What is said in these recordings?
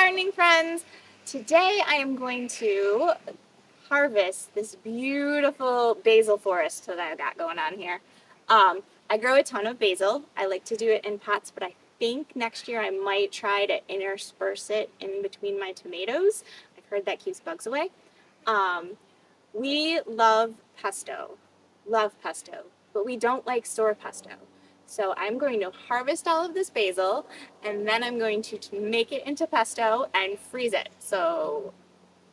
gardening friends. Today I am going to harvest this beautiful basil forest that I've got going on here. I grow a ton of basil. I like to do it in pots, but I think next year I might try to intersperse it in between my tomatoes. I've heard that keeps bugs away. We love pesto, but we don't like store pesto. So I'm going to harvest all of this basil, and then I'm going to make it into pesto and freeze it. So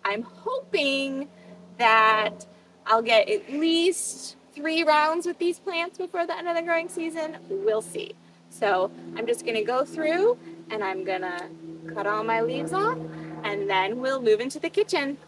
I'm hoping that I'll get at least 3 rounds with these plants before the end of the growing season. We'll see. So I'm just going to go through and I'm going to cut all my leaves off, and then we'll move into the kitchen.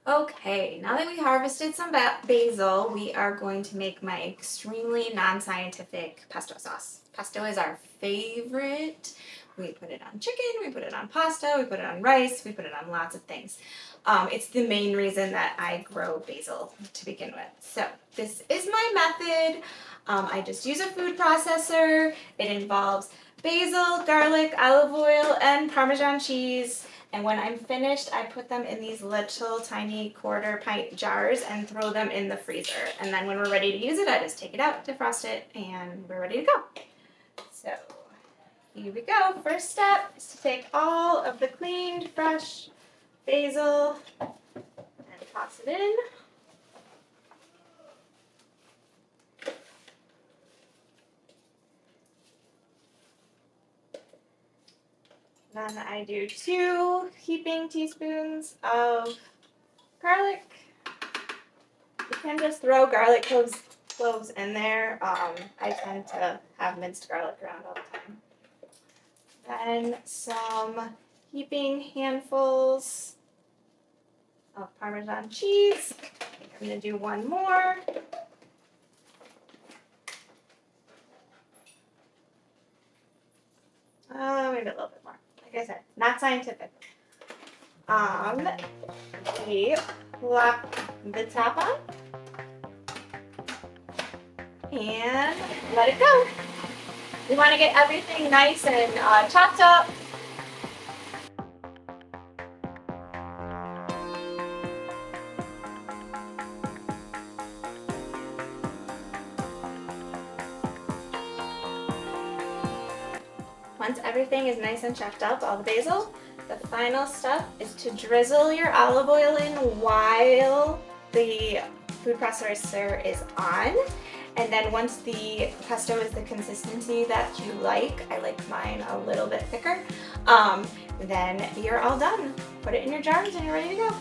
Okay, now that we harvested some basil, we are going to make my extremely non-scientific pesto sauce. Pesto is our favorite. We put it on chicken, we put it on pasta, we put it on rice, we put it on lots of things. It's the main reason that I grow basil to begin with. So this is my method. I just use a food processor. It involves basil, garlic, olive oil, and Parmesan cheese. And when I'm finished, I put them in these little tiny 1/4 pint jars and throw them in the freezer. And then when we're ready to use it, I just take it out, defrost it, and we're ready to go. So here we go. First step is to take all of the cleaned, fresh basil and toss it in. Then I do 2 heaping teaspoons of garlic. You can just throw garlic cloves in there. I tend to have minced garlic around all the time. Then some heaping handfuls of Parmesan cheese. I think I'm going to do 1 more. Maybe a little bit more. Like I said, not scientific. We plop the top on and let it go. We want to get everything nice and chopped up. Once everything is nice and chopped up, all the basil, the final step is to drizzle your olive oil in while the food processor is on. And then once the pesto is the consistency that you like, I like mine a little bit thicker, then you're all done. Put it in your jars and you're ready to go.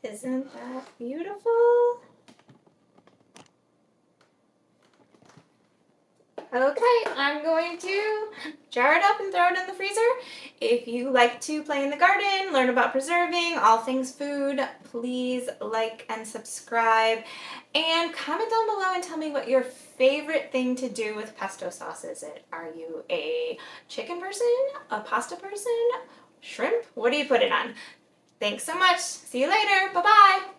Isn't that beautiful? Okay, I'm going to jar it up and throw it in the freezer. If you like to play in the garden, learn about preserving, all things food, please like and subscribe. And comment down below and tell me what your favorite thing to do with pesto sauce is. Are you a chicken person, a pasta person, shrimp? What do you put it on? Thanks so much. See you later. Bye-bye.